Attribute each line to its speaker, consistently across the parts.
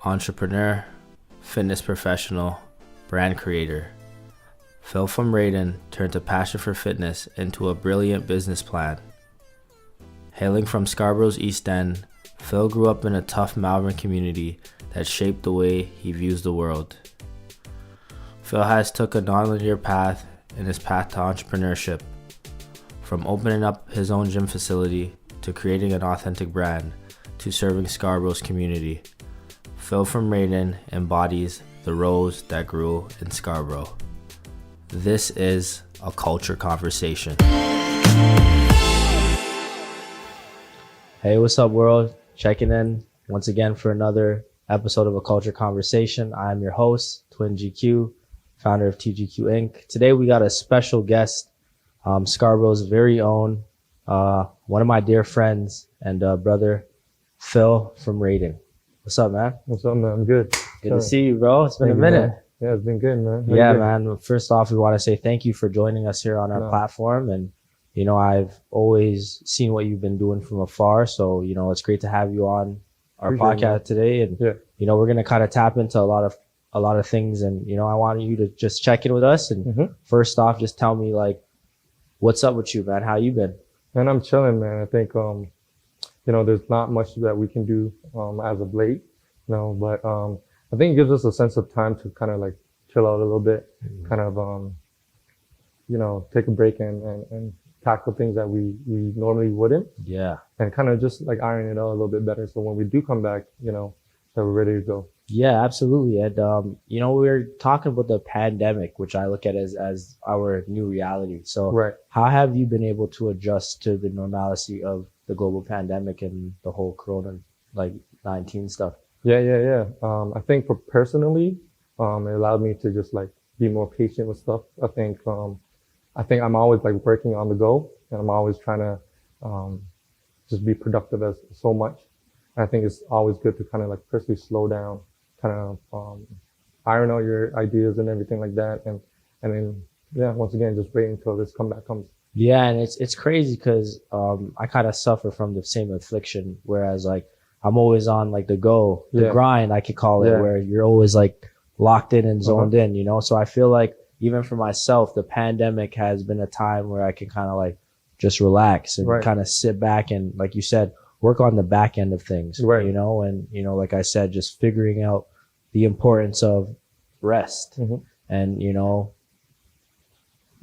Speaker 1: entrepreneur, fitness professional, brand creator. Phil from Raiden turned a passion for fitness into a brilliant business plan. Hailing from Scarborough's East End, Phil grew up in a tough Malvern community that shaped the way he views the world. Phil has took a non-linear path in his path to entrepreneurship, from opening up his own gym facility to creating an authentic brand to serving Scarborough's community. Phil from Raiden embodies the rose that grew in Scarborough. This is a culture conversation. Hey, what's up, world? Checking in once again for another episode of A Culture Conversation. I'm your host, Twin GQ, founder of TGQ Inc. Today we got a special guest, Scarborough's very own, one of my dear friends and brother, Phil from Raiden. What's up, man?
Speaker 2: What's up, man? I'm good.
Speaker 1: Good to see you, bro. It's been a minute.
Speaker 2: Man. Yeah, it's been good, man.
Speaker 1: Yeah, man. First off, we want to say thank you for joining us here on our platform. And, you know, I've always seen what you've been doing from afar. So, you know, it's great to have you on our podcast today. And, you know, we're going to kind of tap into a lot of things. And, you know, I want you to just check in with us. And first off, just tell me, like, what's up with you, man? How you been?
Speaker 2: Man, I'm chilling, man. I think, you know, there's not much that we can do as of late, you know, but I think it gives us a sense of time to kind of like chill out a little bit, kind of, you know, take a break and tackle things that we normally wouldn't.
Speaker 1: Yeah.
Speaker 2: And kind of just like iron it out a little bit better. So when we do come back, you know, that we're ready to go.
Speaker 1: Yeah, absolutely. And, you know, we were talking about the pandemic, which I look at as our new reality. So how have you been able to adjust to the normalcy of the global pandemic and the whole Corona, like 19 stuff?
Speaker 2: Yeah. I think for personally, it allowed me to just like be more patient with stuff. I think I'm always like working on the go, and I'm always trying to just be productive as so much. And I think it's always good to kind of like personally slow down, kind of iron out your ideas and everything like that, and then once again just wait until this comeback comes.
Speaker 1: Yeah, and it's crazy because I kind of suffer from the same affliction, whereas like I'm always on like the go, the grind, I could call it, where you're always like locked in and zoned in, you know? So I feel like even for myself, the pandemic has been a time where I can kind of like just relax and kind of sit back and, like you said, work on the back end of things, you know? And, you know, like I said, just figuring out the importance of rest and, you know,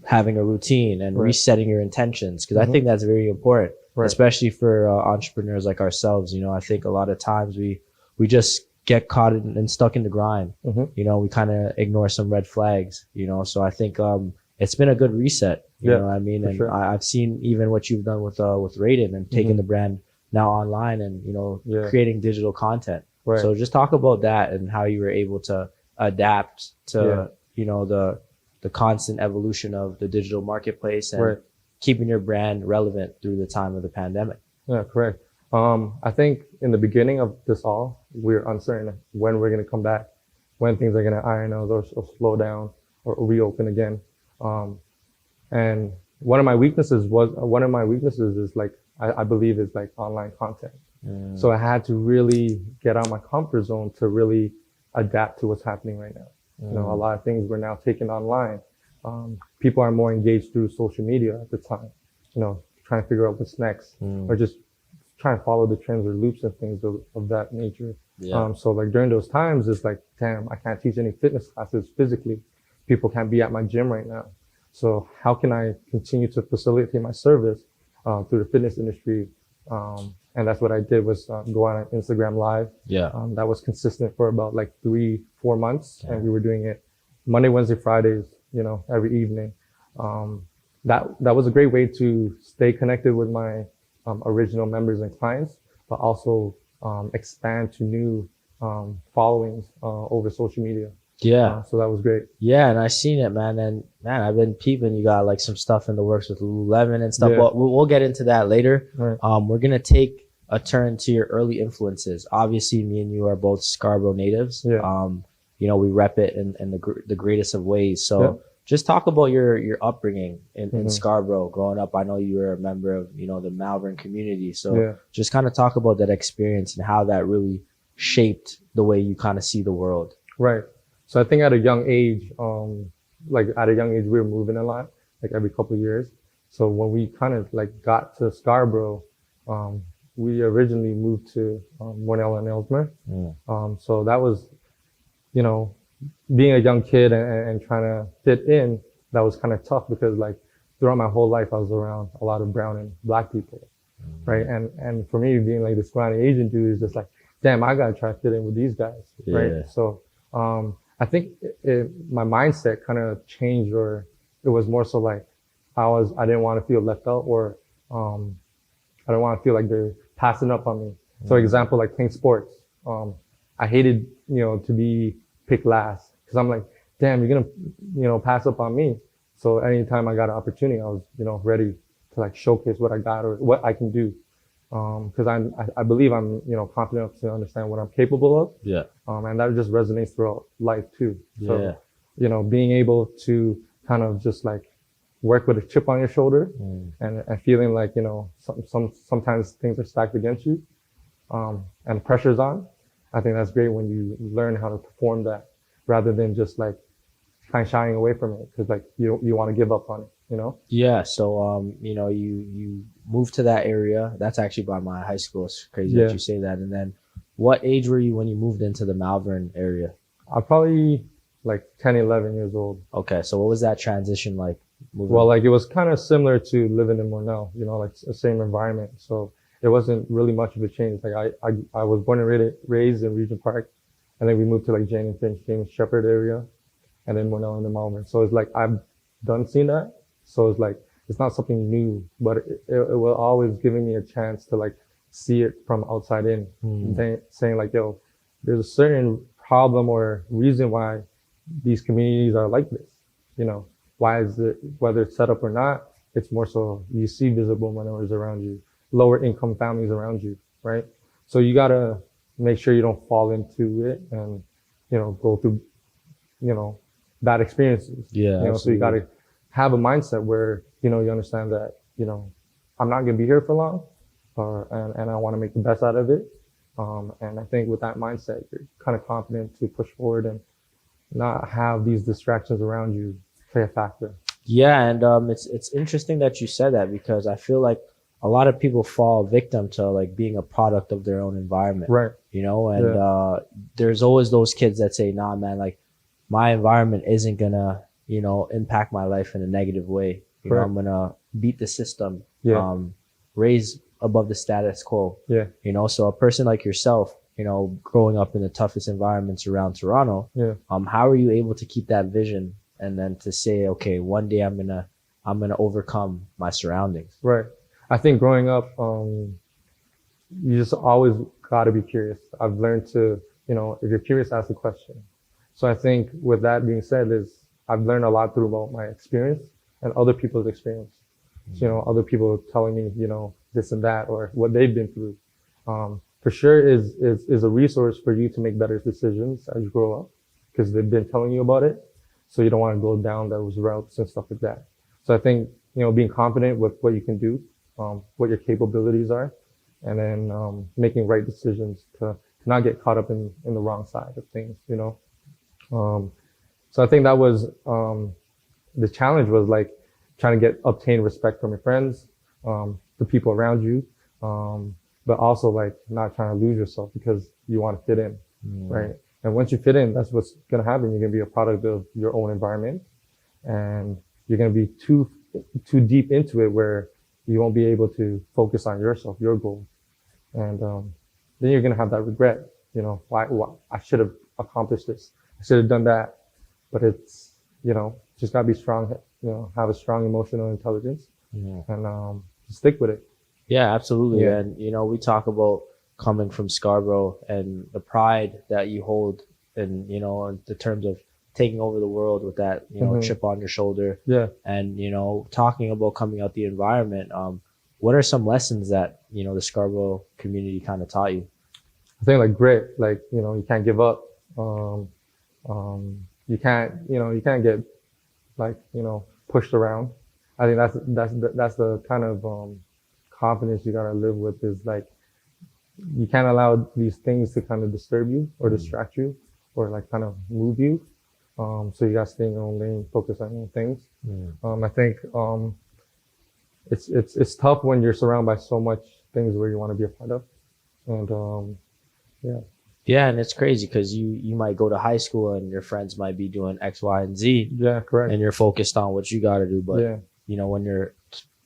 Speaker 1: having a routine and resetting your intentions. Cause I think that's very important. Especially for entrepreneurs like ourselves. You know, I think a lot of times we just get caught and stuck in the grind. You know, we kind of ignore some red flags, you know, so I think it's been a good reset, you know what I mean? And I've seen even what you've done with Raiden and taking the brand now online and, you know, creating digital content. So just talk about that and how you were able to adapt to, you know, the constant evolution of the digital marketplace and keeping your brand relevant through the time of the pandemic.
Speaker 2: Yeah, correct. I think in the beginning of this all, we're uncertain when we're going to come back, when things are going to iron out or slow down or reopen again. And one of my weaknesses is like, I believe is like online content. So I had to really get out of my comfort zone to really adapt to what's happening right now. You know, a lot of things we're now taking online. People are more engaged through social media at the time, you know, trying to figure out what's next or just trying to follow the trends or loops and things of that nature. So like during those times, it's like, damn, I can't teach any fitness classes physically. People can't be at my gym right now. So how can I continue to facilitate my service through the fitness industry? And that's what I did was go on Instagram Live. That was consistent for about like 3-4 months. And we were doing it Monday, Wednesday, Fridays, you know, every evening. That was a great way to stay connected with my original members and clients, but also expand to new followings over social media. So that was great.
Speaker 1: Yeah, and I seen it, man. And man, I've been peeping. You got like some stuff in the works with Lululemon and stuff. But we'll get into that later. We're gonna take a turn to your early influences. Obviously, me and you are both Scarborough natives. You know, we rep it in the greatest of ways. So just talk about your upbringing in Scarborough growing up. I know you were a member of, you know, the Malvern community. So just kind of talk about that experience and how that really shaped the way you kind of see the world?
Speaker 2: Right. So I think at a young age, we were moving a lot, like every couple of years. So when we kind of like got to Scarborough, we originally moved to Mornell and Ellesmere. So that was, you know, being a young kid and trying to fit in, that was kind of tough because like throughout my whole life, I was around a lot of brown and black people, right? And for me, being like this scrawny Asian dude is just like, damn, I gotta try to fit in with these guys, right? So I think my mindset kind of changed, or it was more so like I didn't want to feel left out, or I don't want to feel like they're passing up on me. So example, like playing sports. I hated, to be picked last because I'm like, damn, you're gonna, pass up on me. So anytime I got an opportunity, I was, ready to like showcase what I got or what I can do. Cause I believe I'm, confident enough to understand what I'm capable of.
Speaker 1: Yeah.
Speaker 2: And that just resonates throughout life too. So, being able to kind of just like work with a chip on your shoulder and feeling like, sometimes things are stacked against you, and pressure's on. I think that's great when you learn how to perform that rather than just like kind of shying away from it. Cause like you want to give up on it,
Speaker 1: Yeah. So, you moved to that area. That's actually by my high school. It's crazy that you say that. And then what age were you when you moved into the Malvern area?
Speaker 2: I'm probably like 10, 11 years old.
Speaker 1: Okay. So what was that transition like?
Speaker 2: Well, like it was kind of similar to living in Mornell, like the same environment. So it wasn't really much of a change. Like I was born and raised in Regent Park, and then we moved to like Jane and Finch, James Shepherd area, and then Mornell and the Malvern. So it's like I've done seen that. So it's like it's not something new, but it will always giving me a chance to like see it from outside in, saying like, yo, there's a certain problem or reason why these communities are like this, Why is it, whether it's set up or not, it's more so you see visible minorities around you, lower income families around you, right? So you gotta make sure you don't fall into it and, go through, bad experiences.
Speaker 1: Yeah.
Speaker 2: So you gotta have a mindset where, you understand that, I'm not gonna be here for long, and I want to make the best out of it. And I think with that mindset, you're kind of confident to push forward and not have these distractions around you play a factor.
Speaker 1: Yeah, and it's interesting that you said that because I feel like a lot of people fall victim to like being a product of their own environment.
Speaker 2: Right.
Speaker 1: There's always those kids that say, nah, man, like my environment isn't gonna, impact my life in a negative way. I'm gonna beat the system, raise above the status quo.
Speaker 2: Yeah.
Speaker 1: So a person like yourself, growing up in the toughest environments around Toronto, how are you able to keep that vision and then to say, okay, one day I'm gonna overcome my surroundings?
Speaker 2: Right. I think growing up, you just always gotta be curious. I've learned to, if you're curious, ask a question. So I think with that being said I've learned a lot through my experience and other people's experience. So, other people telling me, this and that or what they've been through. For sure is a resource for you to make better decisions as you grow up because they've been telling you about it. So you don't want to go down those routes and stuff like that. So I think, being confident with what you can do, what your capabilities are, and then making right decisions to not get caught up in the wrong side of things, So I think that was the challenge was like trying to obtain respect from your friends, the people around you, but also like not trying to lose yourself because you want to fit in, right? And once you fit in, that's what's going to happen. You're going to be a product of your own environment, and you're going to be too deep into it where you won't be able to focus on yourself, your goals. And then you're going to have that regret, why I should have accomplished this. I should have done that. But it's, just got to be strong, have a strong emotional intelligence and stick with it.
Speaker 1: Yeah, absolutely.
Speaker 2: Yeah.
Speaker 1: And, we talk about coming from Scarborough and the pride that you hold and, in the terms of taking over the world with that, chip on your shoulder.
Speaker 2: Yeah.
Speaker 1: And, talking about coming out the environment, what are some lessons that, the Scarborough community kind of taught you?
Speaker 2: I think like grit, like, you can't give up. You can't get like, pushed around. I think that's the kind of confidence you gotta live with is like, you can't allow these things to kind of disturb you or distract you or like kind of move you. So you got to stay in your own lane, focus on your own things. I think it's tough when you're surrounded by so much things where you want to be a part of, and yeah.
Speaker 1: Yeah, and it's crazy because you might go to high school and your friends might be doing X, Y, and Z.
Speaker 2: Yeah, correct.
Speaker 1: And you're focused on what you got to do. But,
Speaker 2: yeah.
Speaker 1: you know, when you're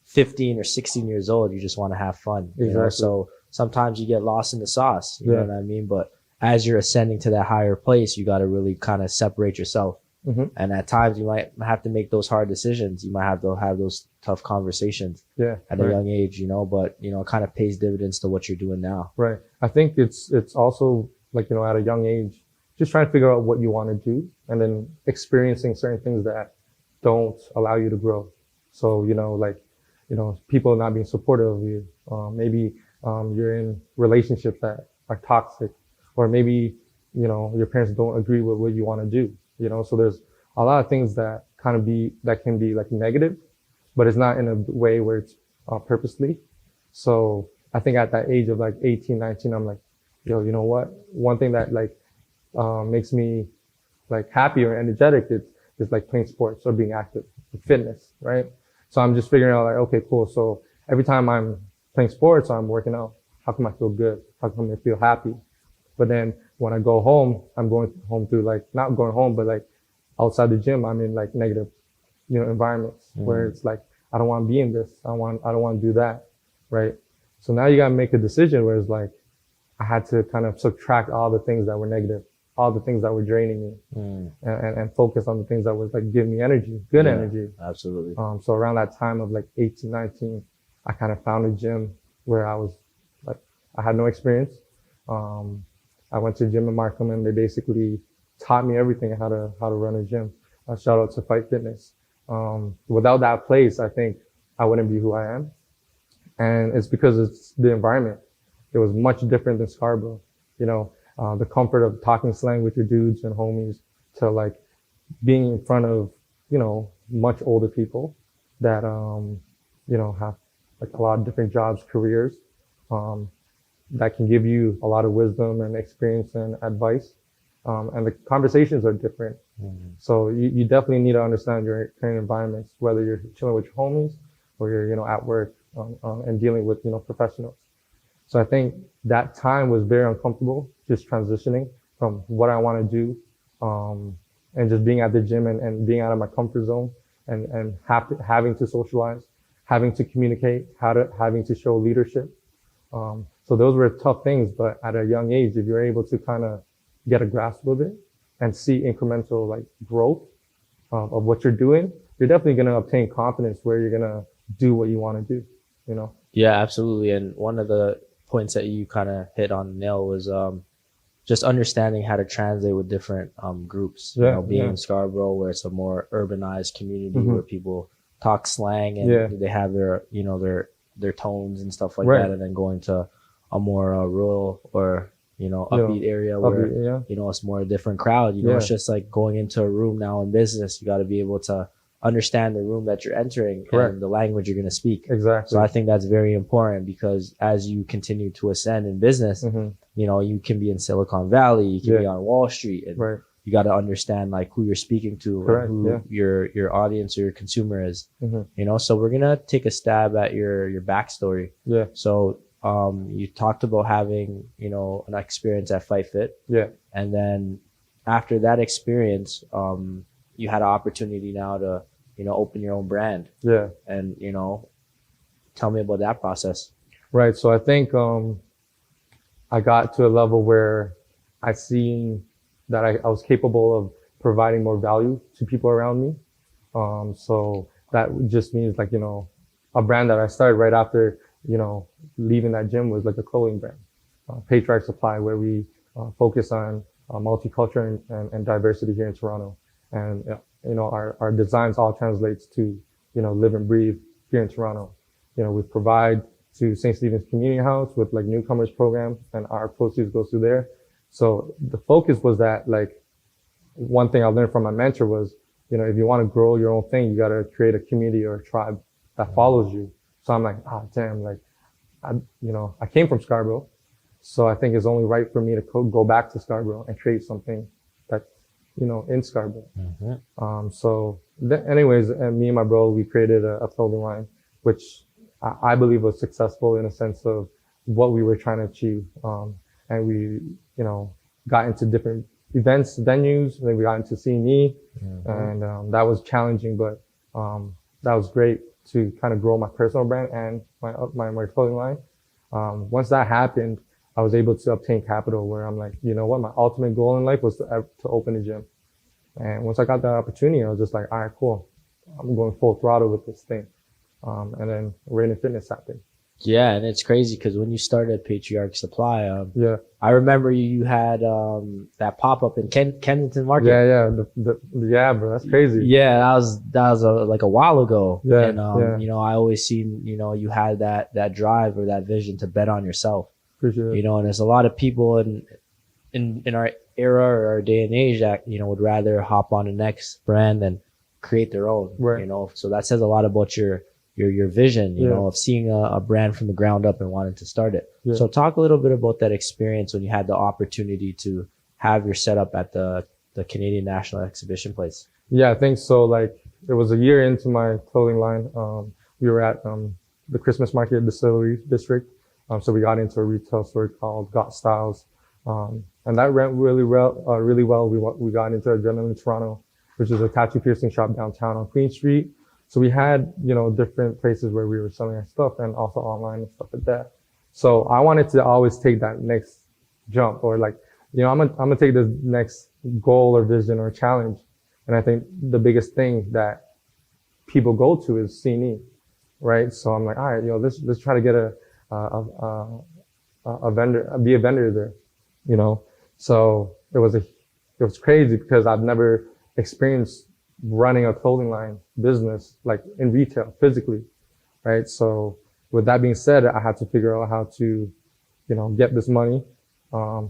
Speaker 1: 15 or 16 years old, you just want to have fun.
Speaker 2: Exactly.
Speaker 1: You know? So sometimes you get lost in the sauce. You know what I mean? But as you're ascending to that higher place, you got to really kind of separate yourself. And at times you might have to make those hard decisions. You might have to have those tough conversations at a young age, you know, but, you know, it kind of pays dividends to what you're doing now.
Speaker 2: Right. I think it's also like, you know, at a young age, just trying to figure out what you want to do and then experiencing certain things that don't allow you to grow. So, you know, like, you know, people not being supportive of you. Maybe you're in relationships that are toxic, or maybe, you know, your parents don't agree with what you want to do. You know, so there's a lot of things that can be like negative, but it's not in a way where it's purposely. So I think at that age of like 18, 19, I'm like, yo, you know what? One thing that like makes me like happy or energetic is like playing sports or being active, fitness, right? So I'm just figuring out like, okay, cool. So every time I'm playing sports or I'm working out, how come I feel good? How come I feel happy? But then when I go home, I'm going home through like, not going home, but like outside the gym, I'm in like negative, you know, environments where it's like, I don't want to be in this. I don't want to do that. Right. So now you got to make a decision where it's like, I had to kind of subtract all the things that were negative, all the things that were draining me and focus on the things that was like giving me energy, good energy.
Speaker 1: Absolutely.
Speaker 2: So around that time of like 18, 19, I kind of found a gym where I was like, I had no experience. I went to a gym in Markham and they basically taught me everything, how to run a gym. Shout out to Fight Fitness. Without that place, I think I wouldn't be who I am. And it's because it's the environment. It was much different than Scarborough. You know, the comfort of talking slang with your dudes and homies to like being in front of, you know, much older people that, you know, have like a lot of different jobs, careers, that can give you a lot of wisdom and experience and advice. And the conversations are different. So you definitely need to understand your current environments, whether you're chilling with your homies or you're, you know, at work, and dealing with, you know, professionals. So I think that time was very uncomfortable, just transitioning from what I want to do, and just being at the gym and being out of my comfort zone and having to socialize, having to communicate, having to show leadership. So those were tough things, but at a young age, if you're able to kind of get a grasp of it and see incremental like growth of what you're doing, you're definitely going to obtain confidence where you're going to do what you want to do, you know?
Speaker 1: Yeah, absolutely. And one of the points that you kind of hit on the nail was just understanding how to translate with different groups. You know, being in Scarborough, where it's a more urbanized community where people talk slang and they have their, you know, their tones and stuff like that, and then going to a more rural or, you know, upbeat area where, you know, it's more a different crowd. You know, it's just like going into a room now in business. You got to be able to understand the room that you're entering and the language you're going to speak.
Speaker 2: Exactly.
Speaker 1: So I think that's very important because as you continue to ascend in business, you know, you can be in Silicon Valley, you can be on Wall Street, and you got to understand like who you're speaking to and who your audience or your consumer is. You know, so we're going to take a stab at your backstory. So you talked about having, you know, an experience at Fight Fit. And then after that experience, you had an opportunity now to, you know, open your own brand. And, you know, tell me about that process.
Speaker 2: Right. So I think I got to a level where I seen that I was capable of providing more value to people around me. So that just means like, you know, a brand that I started right after, you know, leaving that gym was like a clothing brand, Patriarch Supply, where we focus on multicultural and diversity here in Toronto. And, you know, our designs all translates to, you know, live and breathe here in Toronto. You know, we provide to St. Stephen's Community House with like newcomers program, and our proceeds go through there. So the focus was that like one thing I learned from my mentor was, you know, if you want to grow your own thing, you got to create a community or a tribe that follows you. So I'm like, damn, like, you know, I came from Scarborough. So I think it's only right for me to go back to Scarborough and create something that's, in Scarborough. So anyways, and me and my bro, we created a clothing line, which I believe was successful in a sense of what we were trying to achieve. And we, got into different events, venues, and then we got into C&E, and that was challenging, but that was great to kind of grow my personal brand and my clothing line. Once that happened, I was able to obtain capital where I'm like, you know what, my ultimate goal in life was to open a gym. And once I got that opportunity, I was just like, all right, cool. I'm going full throttle with this thing. And then Raiden Fitness happened.
Speaker 1: Yeah, and it's crazy because when you started Patriarch Supply,
Speaker 2: I
Speaker 1: remember you had that pop up in Kensington Market.
Speaker 2: Yeah, bro, that's crazy.
Speaker 1: Yeah, that was like a while ago.
Speaker 2: Yeah,
Speaker 1: and I always seen you had that drive or that vision to bet on yourself.
Speaker 2: Appreciate it.
Speaker 1: And there's a lot of people in our era or our day and age that would rather hop on the next brand than create their own.
Speaker 2: Right.
Speaker 1: So that says a lot about your vision, of seeing a brand from the ground up and wanting to start it.
Speaker 2: Yeah.
Speaker 1: So talk a little bit about that experience when you had the opportunity to have your setup at the Canadian National Exhibition Place.
Speaker 2: Yeah, I think so. Like, it was a year into my clothing line. We were at the Christmas Market Distillery District. So we got into a retail store called Got Styles. And that went really well. We got into Adrenaline Toronto, which is a tattoo piercing shop downtown on Queen Street. So we had, different places where we were selling our stuff and also online and stuff like that. So I wanted to always take that next jump or like, I'm gonna take this next goal or vision or challenge. And I think the biggest thing that people go to is C&E, right? So I'm like, all right, let's try to get a vendor, be a vendor there, So it was crazy because I've never experienced running a clothing line business, like in retail, physically, right? So with that being said, I had to figure out how to, get this money,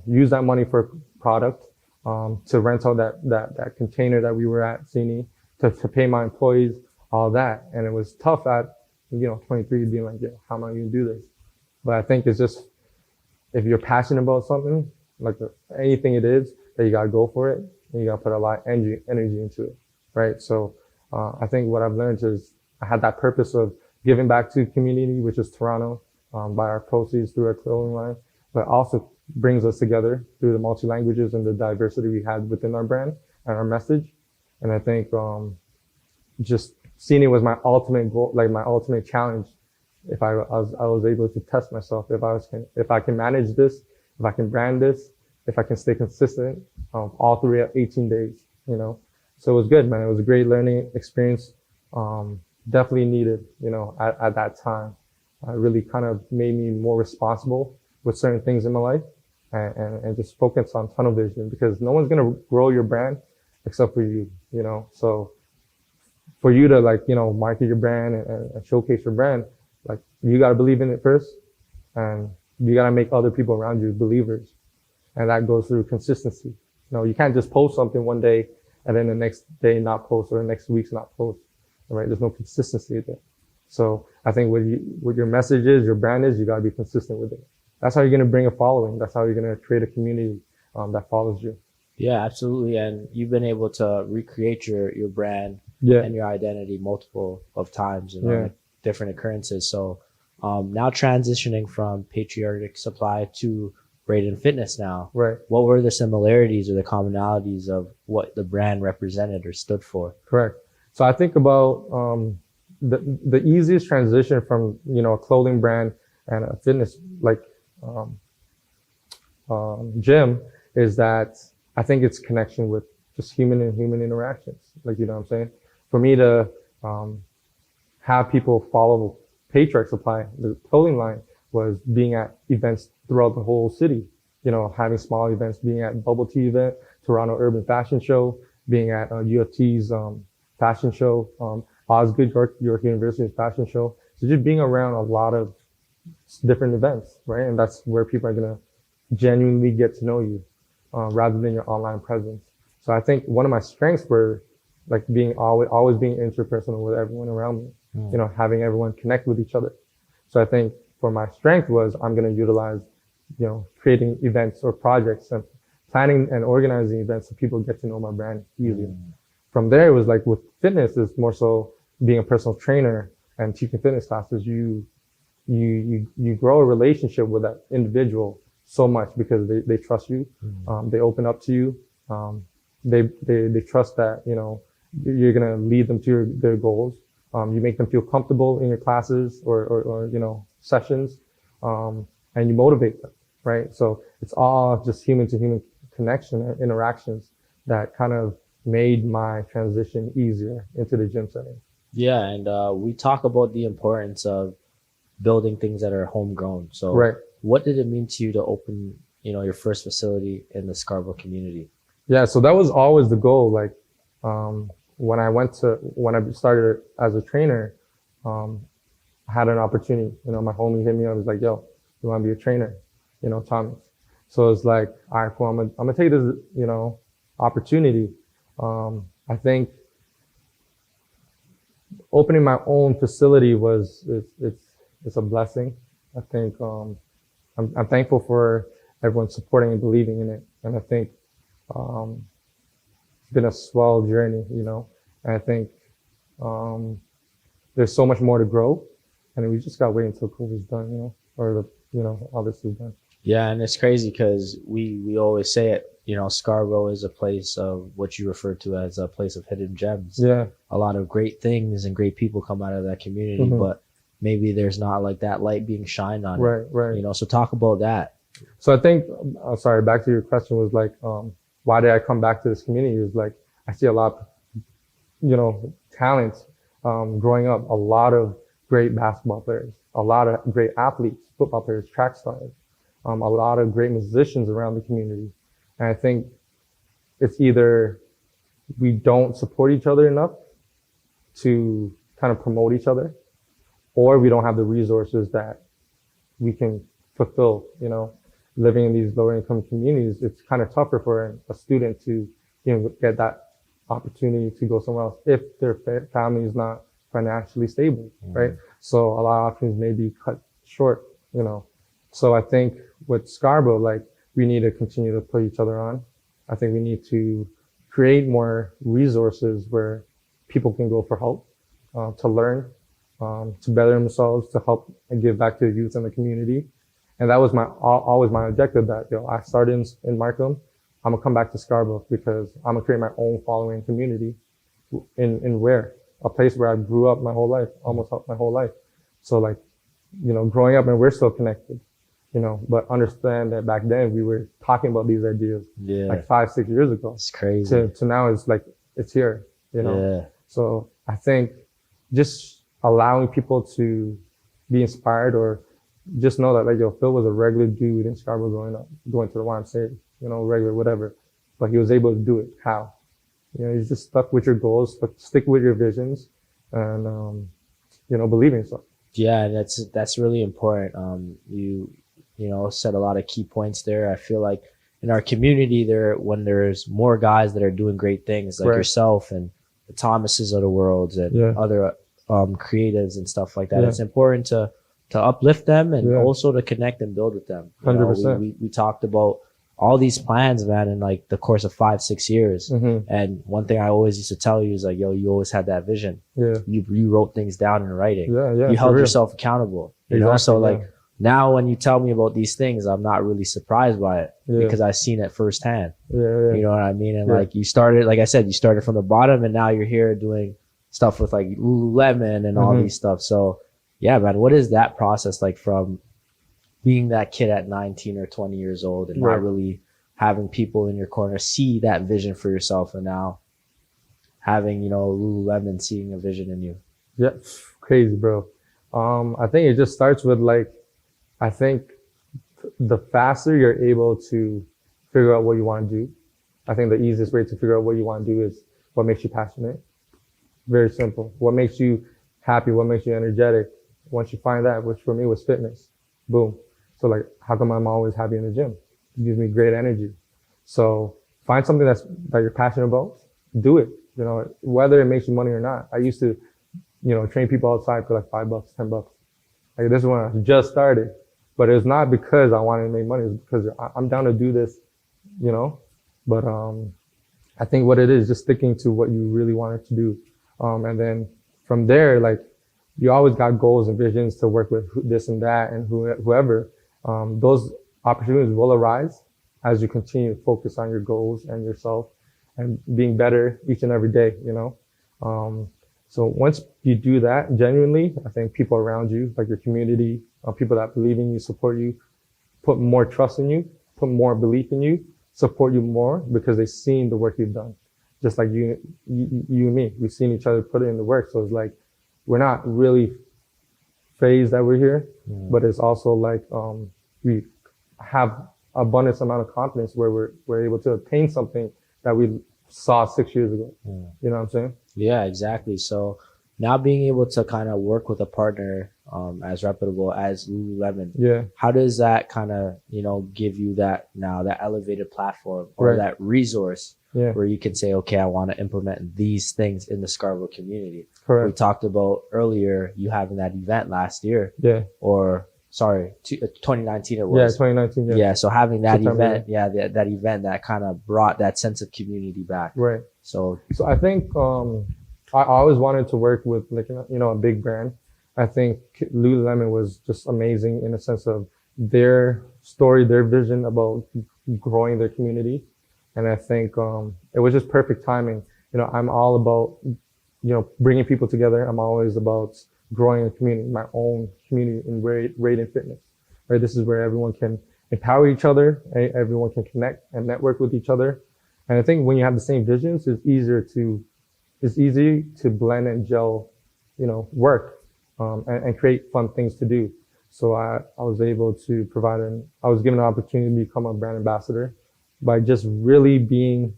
Speaker 2: use that money for product, to rent out that container that we were at C&E, to pay my employees, all that. And it was tough at, 23, being like, how am I going to do this? But I think it's just, if you're passionate about something, like anything it is, that you got to go for it, and you got to put a lot of energy into it. Right. So, I think what I've learned is I had that purpose of giving back to the community, which is Toronto, by our proceeds through our clothing line, but also brings us together through the multi-languages and the diversity we had within our brand and our message. And I think, just seeing it was my ultimate goal, like my ultimate challenge. If I was able to test myself, if I can manage this, if I can brand this, if I can stay consistent, all through 18 days, So it was good, man. It was a great learning experience. Definitely needed, at that time. It really kind of made me more responsible with certain things in my life and just focus on tunnel vision because no one's going to grow your brand except for you, So for you to market your brand and showcase your brand, like you got to believe in it first and you got to make other people around you believers. And that goes through consistency. You can't just post something one day and then the next day not post or the next week's not post, right? There's no consistency there. So I think what your message is, your brand is, you got to be consistent with it. That's how you're going to bring a following. That's how you're going to create a community that follows you.
Speaker 1: Yeah, absolutely. And you've been able to recreate your brand and your identity multiple of times, like different occurrences. So now transitioning from Patriarch Supply to Raiden Fitness now.
Speaker 2: Right.
Speaker 1: What were the similarities or the commonalities of what the brand represented or stood for?
Speaker 2: Correct. So I think about the easiest transition from a clothing brand and a fitness gym is that I think it's connection with just human interactions. Like, what I'm saying? For me to have people follow Patriarch Supply, the clothing line, was being at events throughout the whole city, having small events, being at Bubble Tea event, Toronto Urban Fashion Show, being at U of T's fashion show, Osgood York University's fashion show. So just being around a lot of different events, right? And that's where people are going to genuinely get to know you, rather than your online presence. So I think one of my strengths were like being always being interpersonal with everyone around me, having everyone connect with each other. So I think for my strength was I'm going to utilize creating events or projects and planning and organizing events so people get to know my brand easier. From there, it was like with fitness, it's more so being a personal trainer and teaching fitness classes. You grow a relationship with that individual so much because they trust you. They open up to you. They trust that, you're going to lead them to their goals. You make them feel comfortable in your classes or sessions. And you motivate them, right? So it's all just human to human connection and interactions that kind of made my transition easier into the gym setting.
Speaker 1: Yeah. And we talk about the importance of building things that are homegrown. So
Speaker 2: right.
Speaker 1: What did it mean to you to open, your first facility in the Scarborough community?
Speaker 2: Yeah. So that was always the goal. Like, when I started as a trainer, I had an opportunity, my homie hit me up. He was like, yo, you want to be a trainer? Thomas. So it's like, all right, cool. I'm gonna take this, opportunity. I think opening my own facility it's a blessing. I think, I'm thankful for everyone supporting and believing in it. And I think, it's been a swell journey, and I think, there's so much more to grow, and we just gotta wait until COVID's done, or all this is done.
Speaker 1: Yeah. And it's crazy because we always say it, Scarborough is a place of what you refer to as a place of hidden gems.
Speaker 2: Yeah.
Speaker 1: A lot of great things and great people come out of that community, but maybe there's not like that light being shined on it.
Speaker 2: Right.
Speaker 1: So talk about that.
Speaker 2: So I think, sorry, back to your question was like, why did I come back to this community? It was like, I see a lot of, talent, growing up, a lot of great basketball players, a lot of great athletes, football players, track stars, a lot of great musicians around the community. And I think it's either we don't support each other enough to kind of promote each other, or we don't have the resources that we can fulfill, living in these lower income communities. It's kind of tougher for a student to, get that opportunity to go somewhere else if their family is not financially stable, right? So a lot of options may be cut short, So I think with Scarborough, like, we need to continue to put each other on. I think we need to create more resources where people can go for help, to learn, to better themselves, to help and give back to the youth in the community. And that was always my objective, that, I started in Markham. I'm gonna come back to Scarborough because I'm gonna create my own following community in where? A place where I grew up my whole life, almost my whole life. So like, growing up, and we're still connected, but understand that back then we were talking about these ideas like 5-6 years ago.
Speaker 1: It's crazy.
Speaker 2: To now it's like, it's here,
Speaker 1: Yeah.
Speaker 2: So I think just allowing people to be inspired, or just know that, like, Phil was a regular dude in Scarborough growing up, going to the YMCA, regular, whatever, but he was able to do it. How? He's just stuck with your goals, but stick with your visions, and, believe in yourself.
Speaker 1: Yeah. That's really important. You said a lot of key points there. I feel like in our community when there's more guys that are doing great things like yourself and the Thomases of the world and other creatives and stuff like that, it's important to uplift them and also to connect and build with them.
Speaker 2: 100%.
Speaker 1: We talked about all these plans, man, in like the course of 5-6 years. And one thing I always used to tell you is like, you always had that vision. You wrote things down in writing. You held yourself accountable. So like, now when you tell me about these things, I'm not really surprised by it because I've seen it firsthand. You know what I mean? And like, you started, like I said, you started from the bottom, and now you're here doing stuff with like Lululemon and all these stuff. So yeah, man, what is that process like from being that kid at 19 or 20 years old and not really having people in your corner see that vision for yourself, and now having, Lululemon seeing a vision in you?
Speaker 2: Yeah, crazy, bro. I think it just starts with like, I think the faster you're able to figure out what you want to do, I think the easiest way to figure out what you want to do is what makes you passionate. Very simple. What makes you happy? What makes you energetic? Once you find that, which for me was fitness, boom. So like, how come I'm always happy in the gym? It gives me great energy. So find something that you're passionate about, do it, whether it makes you money or not. I used to, train people outside for like $5, $10. Like, this is when I just started. but it's not because I wanted to make money. It's because I'm down to do this, you know. But I think what it is, just sticking to what you really wanted to do, and then from there, like, you always got goals and visions to work with this and that and whoever. Those opportunities will arise as you continue to focus on your goals and yourself and being better each and every day, you know. So once you do that genuinely, I think people around you, like your community, people that believe in you, support you, put more trust in you, put more belief in you, support you more because they've seen the work you've done. Just like you and me, we've seen each other put it in the work. So it's like, we're not really phased that we're here, but it's also like, we have abundance amount of confidence where we're able to attain something that we saw 6 years ago. You know what I'm saying?
Speaker 1: Yeah, exactly. So now being able to kind of work with a partner as reputable as Lululemon, how does that kind of, you know, give you that elevated platform or that resource where you can say, okay, I want to implement these things in the Scarborough community?
Speaker 2: Correct.
Speaker 1: We talked about earlier you having that event last year. Or sorry, 2019 it was.
Speaker 2: Yeah, 2019.
Speaker 1: Yeah, so having that
Speaker 2: September,
Speaker 1: event, that event that kind of brought that sense of community back.
Speaker 2: Right.
Speaker 1: So
Speaker 2: I think I always wanted to work with, like, you know, a big brand. I think Lululemon was just amazing in the sense of their story, their vision about growing their community. And I think it was just perfect timing. You know, I'm all about, you know, bringing people together. I'm always about growing a community, my own community in Raiden Fitness, right? This is where everyone can empower each other, everyone can connect and network with each other. And I think when you have the same visions, it's easy to blend and gel, you know, work, and create fun things to do. So I was able to I was given an opportunity to become a brand ambassador by just really being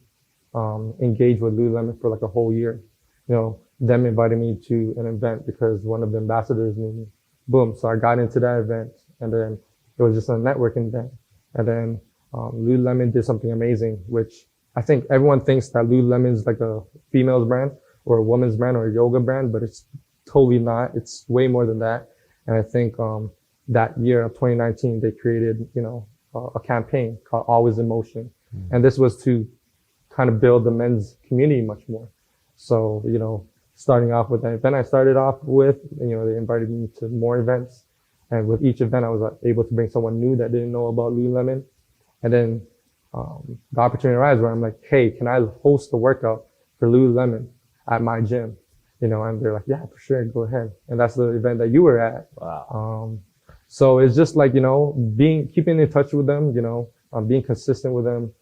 Speaker 2: engaged with Lululemon for like a whole year. You know, them invited me to an event because one of the ambassadors knew me. Boom. So I got into that event, and then it was just a networking event. And then Lululemon did something amazing, which I think everyone thinks that Lululemon is like a female's brand or a woman's brand or a yoga brand, but it's totally not. It's way more than that. And I think that year of 2019, they created, you know, a campaign called Always in Motion. And this was to kind of build the men's community much more. So, you know, starting off with that event I started off with, you know, they invited me to more events. And with each event, I was able to bring someone new that didn't know about Lululemon. And then the opportunity arose where I'm like, hey, can I host a workout for Lululemon at my gym? You know, and they're like, yeah, for sure, go ahead. And that's the event that you were at.
Speaker 1: Wow.
Speaker 2: So it's just like, you know, keeping in touch with them, you know, being consistent with them,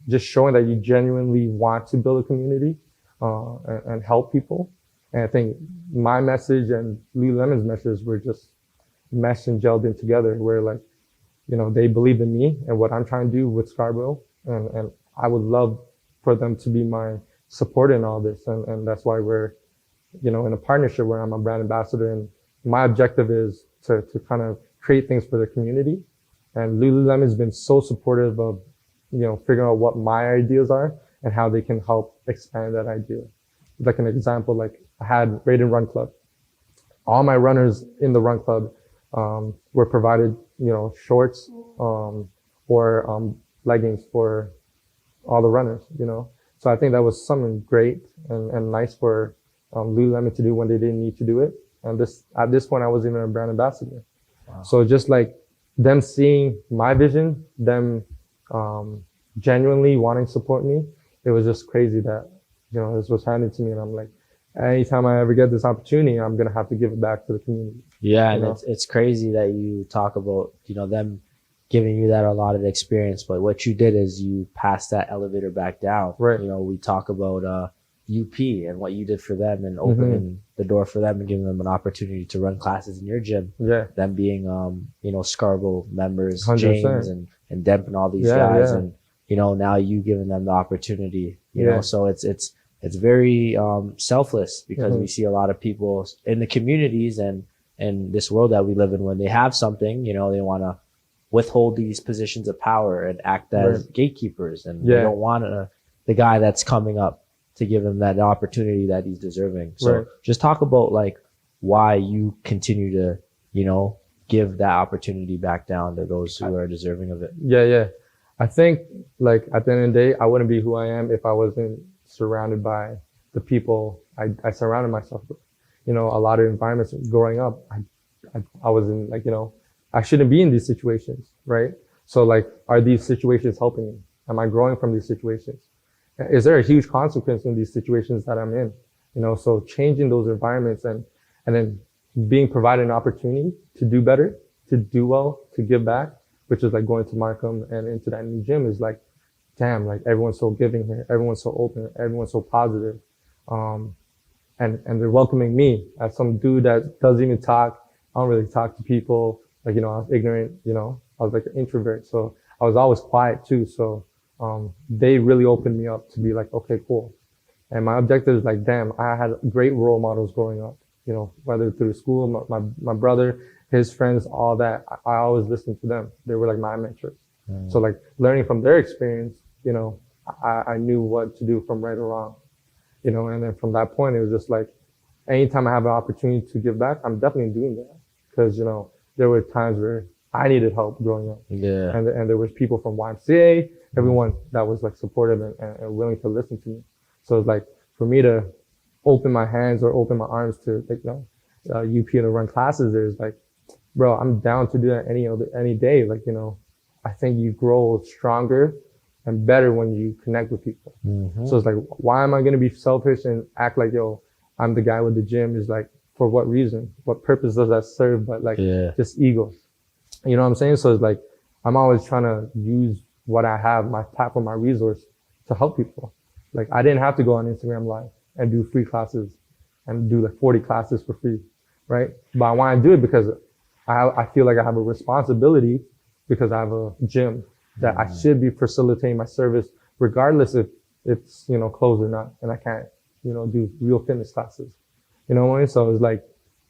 Speaker 2: just showing that you genuinely want to build a community, and help people. And I think my message and Lululemon's message were just meshed and gelled in together where, like, you know, they believed in me and what I'm trying to do with Scarborough. And I would love for them to be my support in all this. And that's why we're, you know, in a partnership where I'm a brand ambassador. And my objective is to kind of create things for the community. And Lululemon has been so supportive of, you know, figuring out what my ideas are and how they can help expand that idea. Like an example, like I had Raiden Run Club. All my runners in the run club were provided, you know, shorts or leggings for all the runners, you know. So I think that was something great and nice for Lululemon to do when they didn't need to do it. And at this point, I was even a brand ambassador. Wow. So just like them seeing my vision, them genuinely wanting to support me, it was just crazy that, you know, this was handed to me. And I'm like, anytime I ever get this opportunity, I'm going to have to give it back to the community.
Speaker 1: Yeah. And it's crazy that you talk about, you know, them giving you that a lot of experience, but what you did is you passed that elevator back down.
Speaker 2: Right.
Speaker 1: You know, we talk about UP and what you did for them and opening the door for them and giving them an opportunity to run classes in your gym.
Speaker 2: Yeah.
Speaker 1: Them being, you know, Scarborough members,
Speaker 2: 100%.
Speaker 1: James and Demp and all these guys. Yeah. And, you know, now you giving them the opportunity, you know, so it's very selfless because we see a lot of people in the communities and in this world that we live in, when they have something, you know, they want to withhold these positions of power and act as gatekeepers, and they don't want the guy that's coming up to give him that opportunity that he's deserving. So just talk about like why you continue to, you know, give that opportunity back down to those who are deserving of it?
Speaker 2: Yeah. I think like at the end of the day, I wouldn't be who I am if I wasn't surrounded by the people I surrounded myself with. You know, a lot of environments growing up, I was in like, you know, I shouldn't be in these situations, right? So like, are these situations helping me? Am I growing from these situations? Is there a huge consequence in these situations that I'm in? You know, so changing those environments and then being provided an opportunity to do better, to do well, to give back, which is like going to Markham and into that new gym is like, damn, like everyone's so giving here. Everyone's so open. Everyone's so positive. And they're welcoming me as some dude that doesn't even talk. I don't really talk to people. Like, you know, I was ignorant, you know, I was like an introvert. So I was always quiet too. So, they really opened me up to be like, okay, cool. And my objective is like, damn, I had great role models growing up, you know, whether through school, my brother, his friends, all that. I always listened to them. They were like my mentors. So like learning from their experience, you know, I knew what to do from right or wrong, you know, and then from that point, it was just like, anytime I have an opportunity to give back, I'm definitely doing that. Cause, you know, there were times where I needed help growing up.
Speaker 1: Yeah.
Speaker 2: And there was people from YMCA, everyone that was like supportive and willing to listen to me. So it's like for me to open my hands or open my arms to like, you know, UP and to run classes, there's like, bro, I'm down to do that any day. Like, you know, I think you grow stronger and better when you connect with people. So it's like, why am I going to be selfish and act like, yo, I'm the guy with the gym? Is like, for what reason? What purpose does that serve? But like, just ego. You know what I'm saying? So it's like, I'm always trying to use what I have, my platform, my resource to help people. Like, I didn't have to go on Instagram Live and do free classes and do like 40 classes for free, right? But I want to do it because I feel like I have a responsibility because I have a gym that I should be facilitating my service regardless if it's, you know, closed or not. And I can't, you know, do real fitness classes. You know what I mean? So it's like,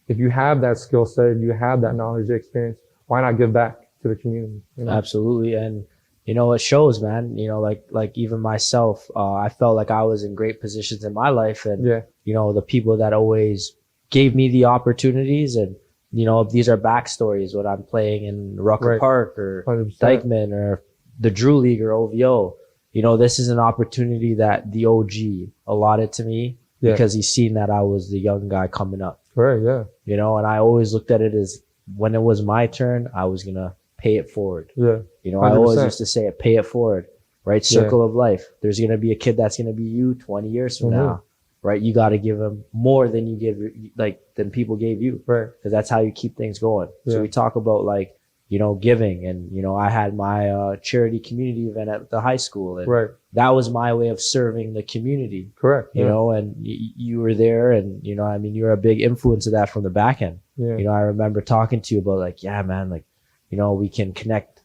Speaker 2: if you have that skill set, you have that knowledge, experience, why not give back to the community? You know?
Speaker 1: Absolutely. And, you know, it shows, man, you know, like even myself, I felt like I was in great positions in my life and, you know, the people that always gave me the opportunities and, you know, these are backstories, what I'm playing in Rucker Park or
Speaker 2: 100%.
Speaker 1: Dykeman or the Drew League or OVO. You know, this is an opportunity that the OG allotted to me because he's seen that I was the young guy coming up.
Speaker 2: Right, yeah.
Speaker 1: You know, and I always looked at it as when it was my turn, I was going to pay it forward.
Speaker 2: Yeah.
Speaker 1: You know, 100%. I always used to say it, pay it forward, right? Circle of life. There's going to be a kid that's going to be you 20 years from now, right? You got to give them more than you give, like, than people gave you.
Speaker 2: Right.
Speaker 1: Because that's how you keep things going. So we talk about like, you know, giving and, you know, I had my charity community event at the high school and that was my way of serving the community.
Speaker 2: Correct.
Speaker 1: You know, and you were there and, you know, I mean, you're a big influence of that from the back end. You know, I remember talking to you about like, yeah, man, like, you know, we can connect,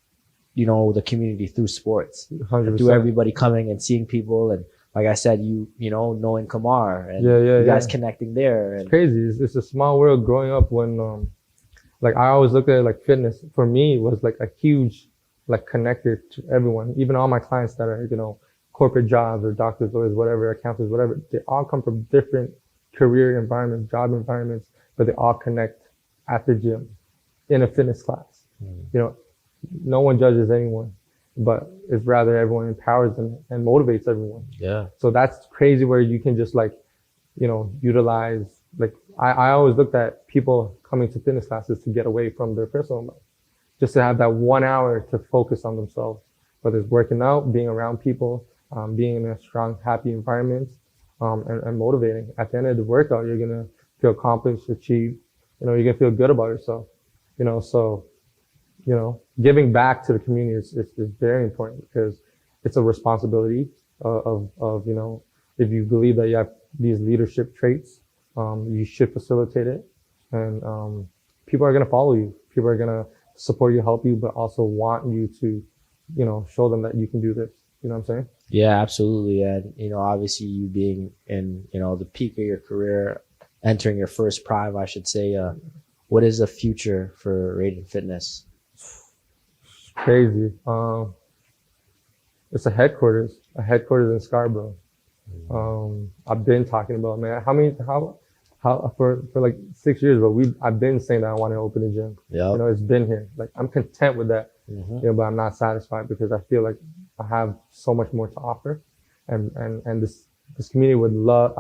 Speaker 1: you know, the community through sports,
Speaker 2: 100%.
Speaker 1: through everybody coming and seeing people. And like I said, you know, knowing Kamar and you guys connecting there. And
Speaker 2: it's crazy. It's a small world growing up when, like I always looked at it like fitness for me was like a huge, like connector to everyone, even all my clients that are, you know, corporate jobs or doctors, lawyers, whatever, accountants, whatever, they all come from different career environments, job environments, but they all connect at the gym in a fitness class. You know, no one judges anyone, but it's rather everyone empowers them and motivates everyone.
Speaker 1: Yeah.
Speaker 2: So that's crazy where you can just like, you know, utilize, like I always looked at people coming to fitness classes to get away from their personal life, just to have that 1 hour to focus on themselves, whether it's working out, being around people, being in a strong, happy environment, and motivating. At the end of the workout, you're going to feel accomplished, achieved, you know, you're going to feel good about yourself, you know, so, you know, giving back to the community is very important because it's a responsibility of, you know, if you believe that you have these leadership traits, you should facilitate it. And, people are going to follow you. People are going to support you, help you, but also want you to, you know, show them that you can do this. You know what I'm saying?
Speaker 1: Yeah, absolutely. And, you know, obviously you being in, you know, the peak of your career, entering your first prime, I should say, what is the future for Raiden Fitness?
Speaker 2: Crazy. It's a headquarters in Scarborough. I've been talking about, man, how how for like 6 years, but I've been saying that I want to open a gym.
Speaker 1: Yeah.
Speaker 2: You know, it's been here. Like I'm content with that. You know, but I'm not satisfied because I feel like I have so much more to offer, and this community would love.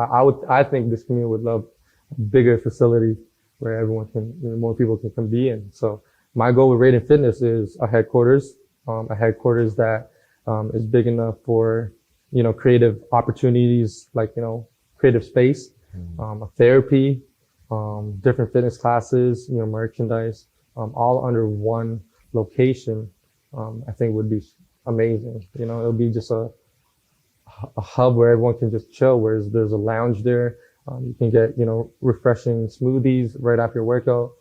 Speaker 2: I think this community would love a bigger facility where everyone can, you know, more people can be in. So my goal with Raiden Fitness is a headquarters that is big enough for, you know, creative opportunities, like, you know, creative space, a therapy, different fitness classes, you know, merchandise, all under one location. I think would be amazing. You know, it'll be just a hub where everyone can just chill, whereas there's a lounge there. You can get, you know, refreshing smoothies right after your workout,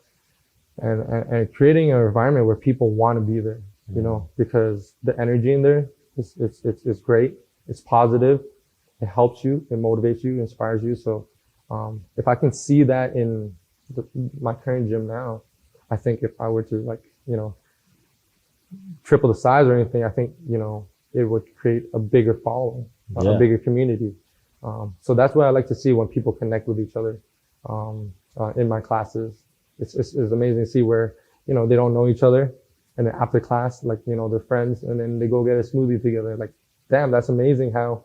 Speaker 2: and creating an environment where people want to be there, you know, because the energy in there it's great. It's positive. It helps you. It motivates you, inspires you. So, if I can see that in my current gym now, I think if I were to, like, you know, triple the size or anything, I think, you know, it would create a bigger following, a bigger community. So that's what I like to see when people connect with each other, in my classes. It's amazing to see where, you know, they don't know each other, and then after class, like, you know, they're friends, and then they go get a smoothie together. Like, damn, that's amazing how,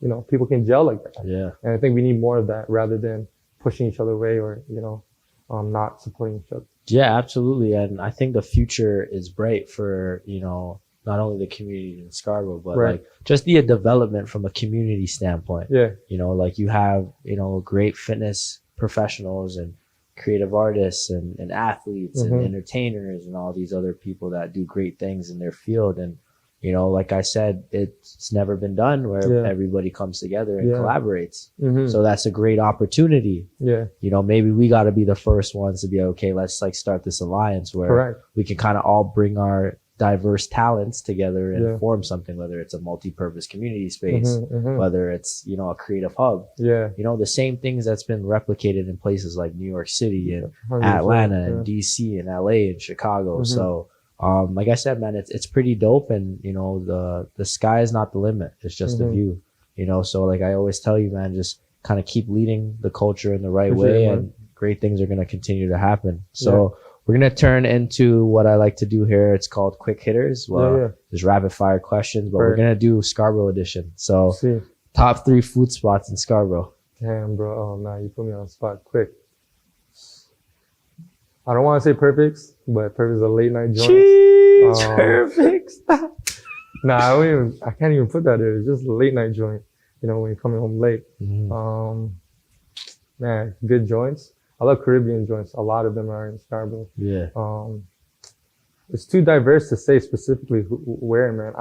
Speaker 2: you know, people can gel like that.
Speaker 1: Yeah.
Speaker 2: And I think we need more of that rather than pushing each other away or, you know, not supporting each other.
Speaker 1: Yeah, absolutely. And I think the future is bright for, you know, not only the community in Scarborough, but like just the development from a community standpoint.
Speaker 2: Yeah.
Speaker 1: You know, like you have, you know, great fitness professionals and creative artists and athletes and entertainers and all these other people that do great things in their field. And, you know, like I said, it's never been done where everybody comes together and collaborates. So that's a great opportunity.
Speaker 2: Yeah.
Speaker 1: You know, maybe we got to be the first ones to be, okay, let's like start this alliance where we can kind of all bring our diverse talents together and form something, whether it's a multi-purpose community space, whether it's, you know, a creative hub.
Speaker 2: Yeah.
Speaker 1: You know, the same things that's been replicated in places like New York City and
Speaker 2: 100%,
Speaker 1: Atlanta and DC and LA and Chicago. So, like I said, man, it's pretty dope. And, you know, the sky is not the limit. It's just the view, you know? So like I always tell you, man, just kind of keep leading the culture in the right way, and great things are going to continue to happen. So we're going to turn into what I like to do here. It's called quick hitters. Well, there's rapid fire questions, but we're going to do Scarborough edition. So top 3 food spots in Scarborough.
Speaker 2: Damn, bro. Oh, nah, you put me on the spot quick. I don't want to say Perfect's, but Perfect's is a late night joint.
Speaker 1: Jeez, Perfect's.
Speaker 2: Nah, I can't even put that there. It's just a late night joint, you know, when you're coming home late. Man, good joints. I love Caribbean joints. A lot of them are in Scarborough.
Speaker 1: Yeah.
Speaker 2: It's too diverse to say specifically where, man.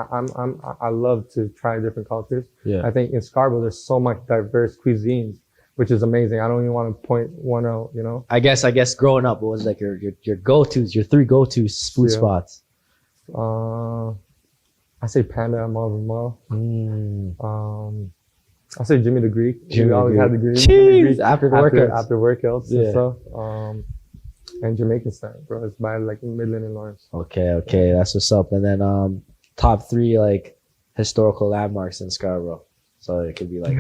Speaker 2: I love to try different cultures.
Speaker 1: Yeah.
Speaker 2: I think in Scarborough, there's so much diverse cuisines, which is amazing. I don't even want to point one out, you know?
Speaker 1: I guess growing up, what was like your go-tos, your 3 go-to food spots?
Speaker 2: I say Panda at Marvin Mall. I say Jimmy the Greek. We always had the Greek.
Speaker 1: Jeez, after workouts.
Speaker 2: After workouts and stuff. And Jamaican style, bro. It's by like Midland and Lawrence.
Speaker 1: Okay, that's what's up. And then top 3 like historical landmarks in Scarborough. So it could be like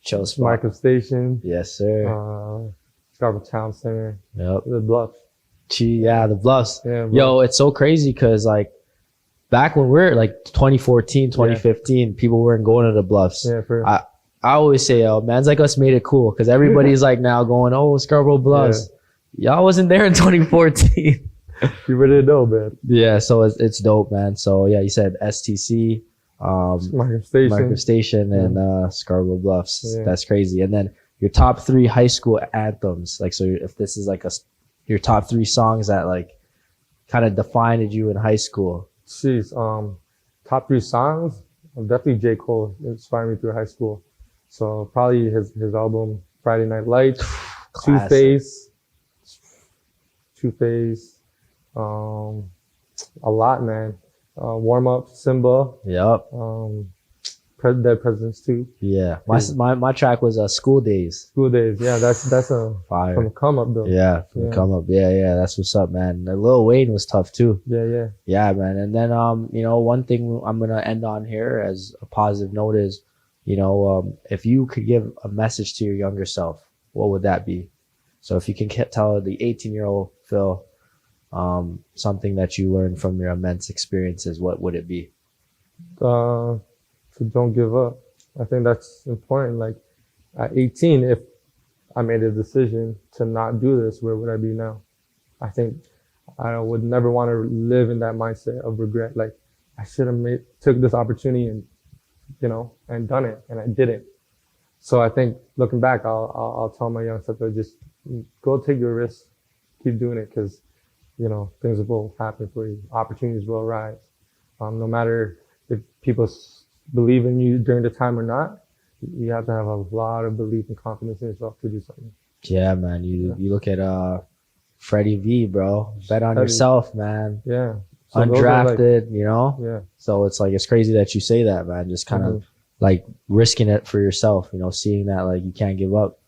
Speaker 1: chill spot.
Speaker 2: Markham Station.
Speaker 1: Yes, sir.
Speaker 2: Scarborough Town Center.
Speaker 1: Yep.
Speaker 2: The Bluffs.
Speaker 1: Yeah, the Bluffs.
Speaker 2: Yeah,
Speaker 1: yo, it's so crazy because like back when we're like 2014, 2015, people weren't going to the Bluffs.
Speaker 2: Yeah, for
Speaker 1: I always say, oh, man's like us made it cool because everybody's like now going, oh, Scarborough Bluffs. Y'all wasn't there in 2014.
Speaker 2: People didn't know, man.
Speaker 1: Yeah, so it's dope, man. So yeah, you said STC, Markham Station, and Scarborough Bluffs. Yeah. That's crazy. And then your top 3 high school anthems. Like, so if this is like your top 3 songs that like kind of defined you in high school.
Speaker 2: Jeez, top 3 songs. Definitely J. Cole inspired me through high school. So probably his album Friday Night Lights, Two-Face, a lot, man. Warm Up, Simba.
Speaker 1: Yep.
Speaker 2: Dead Presidents too.
Speaker 1: Yeah. My track was School Days.
Speaker 2: School Days. Yeah, that's a
Speaker 1: fire.
Speaker 2: From the come up though.
Speaker 1: Yeah, from the come up. Yeah, that's what's up, man. Lil Wayne was tough too.
Speaker 2: Yeah.
Speaker 1: Yeah, man. And then you know, one thing I'm gonna end on here as a positive note is, you know, if you could give a message to your younger self, what would that be? So if you can tell the 18-year-old Phil something that you learned from your immense experiences, what would it be?
Speaker 2: So don't give up. I think that's important. Like at 18, if I made a decision to not do this, where would I be now? I think I would never want to live in that mindset of regret. Like I should have took this opportunity and, and done it, and I didn't. So I think looking back, I'll tell my young self to just go take your risks, keep doing it, because, things will happen for you. Opportunities will arise. No matter if people believe in you during the time or not, you have to have a lot of belief and confidence in yourself to do something.
Speaker 1: Yeah, man. You look at Freddie V, bro. Bet on yourself, man.
Speaker 2: Yeah. So
Speaker 1: undrafted,
Speaker 2: Yeah.
Speaker 1: So it's like, it's crazy that you say that, man. Just kind of like risking it for yourself, seeing that like you can't give up.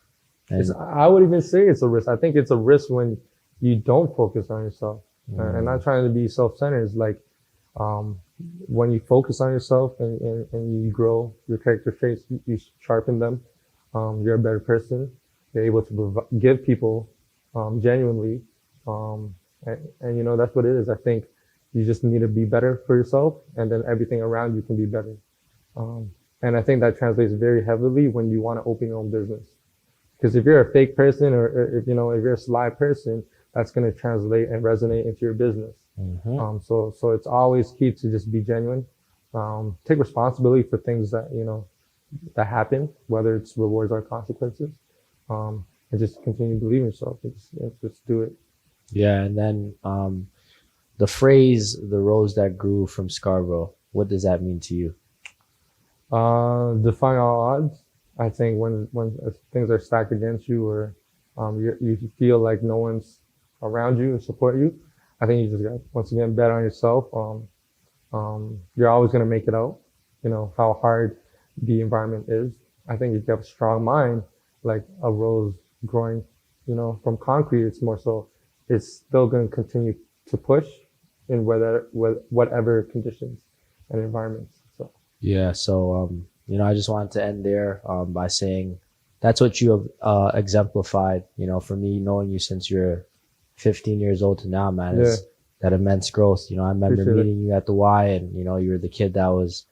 Speaker 1: And
Speaker 2: I would even say it's a risk. I think it's a risk when you don't focus on yourself. And not trying to be self-centered. It's like when you focus on yourself and you grow your character traits, you sharpen them. You're a better person. You're able to give people genuinely. And that's what it is. I think you just need to be better for yourself, and then everything around you can be better. And I think that translates very heavily when you want to open your own business. Because if you're a fake person, or if you're a sly person, that's going to translate and resonate into your business. So it's always key to just be genuine. Take responsibility for things that, that happen, whether it's rewards or consequences. And just continue to believe in yourself. Just do it.
Speaker 1: Yeah. And then, the phrase, the rose that grew from Scarborough, what does that mean to you?
Speaker 2: Defying all odds. I think when things are stacked against you, or you feel like no one's around you to support you, I think you just got, once again, bet on yourself. You're always going to make it out. How hard the environment is. I think if you have a strong mind, like a rose growing, from concrete, it's more so, it's still going to continue to push in whatever conditions and environments. So
Speaker 1: yeah. So I just wanted to end there by saying that's what you have exemplified. For me, knowing you since you're 15 years old to now, man, is that immense growth. I remember meeting you at the Y, and you were the kid that was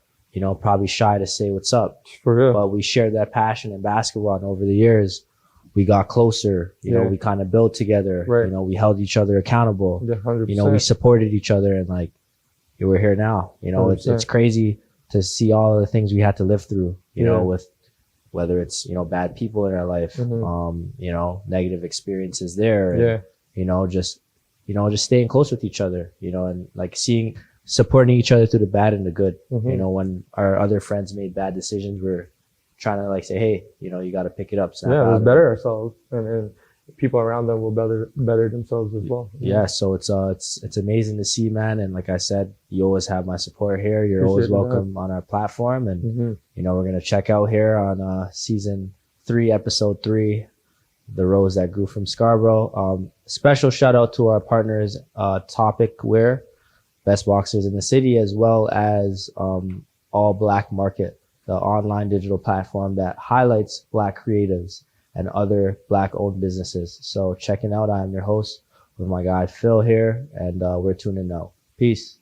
Speaker 1: probably shy to say what's up.
Speaker 2: For real.
Speaker 1: But we shared that passion in basketball, and over the years we got closer. We kind of built together.
Speaker 2: Right.
Speaker 1: We held each other accountable.
Speaker 2: 100%.
Speaker 1: We supported each other, and like we're here now. It's crazy to see all of the things we had to live through. With whether it's bad people in our life, negative experiences there. And, just staying close with each other. And like supporting each other through the bad and the good. When our other friends made bad decisions, we're trying to like say, hey, you got to pick it up.
Speaker 2: Let's better ourselves, and people around them will better themselves as well.
Speaker 1: Yeah. So it's amazing to see, man. And like I said, you always have my support here. You're always welcome on our platform. And, we're going to check out here on season 3, episode 3, The Rose That Grew from Scarborough. Special shout out to our partners, Topic Wear, best boxers in the city, as well as All Black Market, the online digital platform that highlights Black creatives and other Black-owned businesses. So checking out, I'm your host with my guy Phil here, and we're tuning out. Peace.